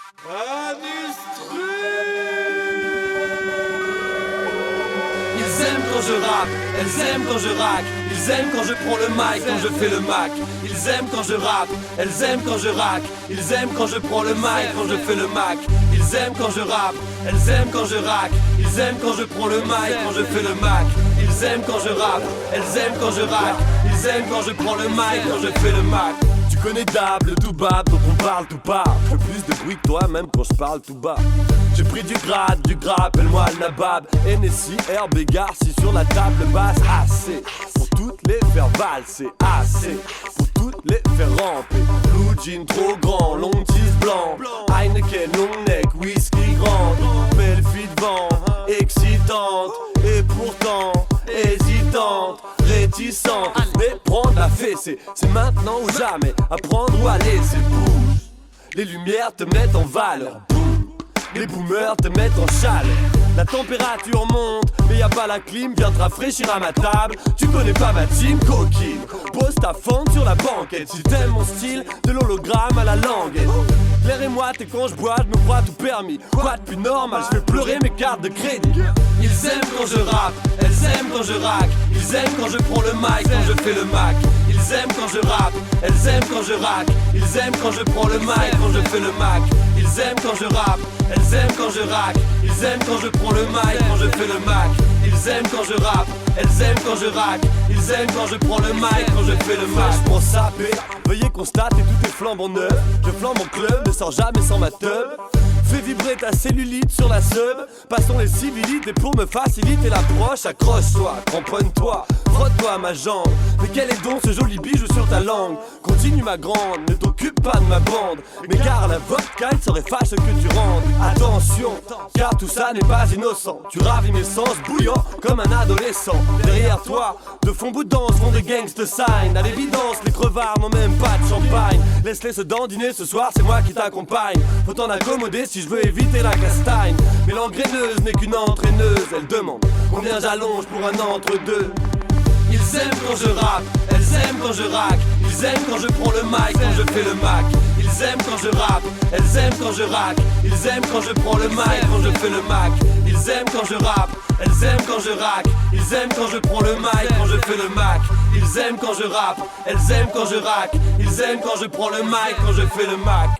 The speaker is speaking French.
Ils aiment quand je rappe, elles aiment quand je rack. Ils aiment quand je prends le mic, quand je fais le Mac. Ils aiment quand je rappe, elles aiment quand je rack. Ils aiment quand je prends le mic, quand je fais le Mac. Ils aiment quand je rappe, elles aiment quand je rack. Ils aiment quand je prends le mic, quand je fais le Mac. Ils aiment quand je rappe, elles aiment quand je rack. Ils aiment quand je prends le mic, quand je fais le Mac. Tu connais Dab, le tout bab, donc on parle tout bas. Je fais plus de bruit que toi, même quand je parle tout bas. J'ai pris du grade, du gras, appelle-moi Al-Nabab. NSI, RB, Garci sur la table basse. Assez pour toutes les faire valser. Assez pour toutes les faire ramper. Blue jean trop grand, long tisse blanc. Heineken, long neck, whisky grande. Belle fille devant, excitante. Et pourtant hésitante, réticente. Mais prendre la fessée, c'est maintenant ou jamais. À prendre ou à laisser, bouge. Les lumières te mettent en valeur, boum. Les boomers te mettent en chaleur. La température monte, mais y a pas la clim, viens te rafraîchir à ma table. Tu connais pas ma team, coquine. Pose ta fente sur la banquette. Si t'aimes mon style, de l'hologramme à la languette. L'air et moi, t'es quand je bois, je me crois tout permis. Quoi de plus normal, je fais pleurer mes cartes de crédit. Ils aiment quand je rappe, elles aiment quand je rack. Ils aiment quand je prends le mic, quand je fais le Mac. Ils aiment quand je rappe, elles aiment quand je rack. Ils aiment quand je prends le mic, quand je fais le Mac. Ils aiment quand je rappe, elles aiment quand je rack. Ils aiment quand je prends le mic, quand je fais le Mac. Ils aiment quand je rappe, elles aiment quand je rack. Ils aiment quand je prends le mic, quand je fais le Mac. Franchement sapé, veuillez constater tout est flambant neuf. Je flambe mon club, ne sors jamais sans ma teub. Fais vibrer ta cellulite sur la sub. Passons les civilités pour me faciliter l'approche. Accroche-toi, cramponne-toi, frotte-toi à ma jambe. Mais quel est donc ce joli bijou sur ta langue? Continue ma grande, ne t'occupe pas de ma bande. Mais gare la vodka, il serait fâche que tu rendes. Attention, car tout ça n'est pas innocent. Tu ravis mes sens bouillants comme un adolescent. Derrière toi, de fond bout de danse font des gangsta sign. À l'évidence, les crevards n'ont même pas de champagne. Laisse-les se dandiner ce soir, c'est moi qui t'accompagne. Faut t'en accommoder si je veux éviter la castagne. Mais l'engraineuse n'est qu'une entraîneuse. Elle demande combien j'allonge pour un entre-deux. Ils aiment quand je rappe, elles aiment quand je rack. Ils aiment quand je prends le mic, quand je fais le Mac. Ils aiment quand je rappe, elles aiment quand je rack. Ils aiment quand je prends le mic, quand je fais le Mac. Ils aiment quand je rappe, elles aiment quand je rack. Ils aiment quand je prends le mic, quand je fais le Mac. Ils aiment quand je rappe, elles aiment quand je rack. Ils aiment quand je prends le mic, quand je fais le Mac.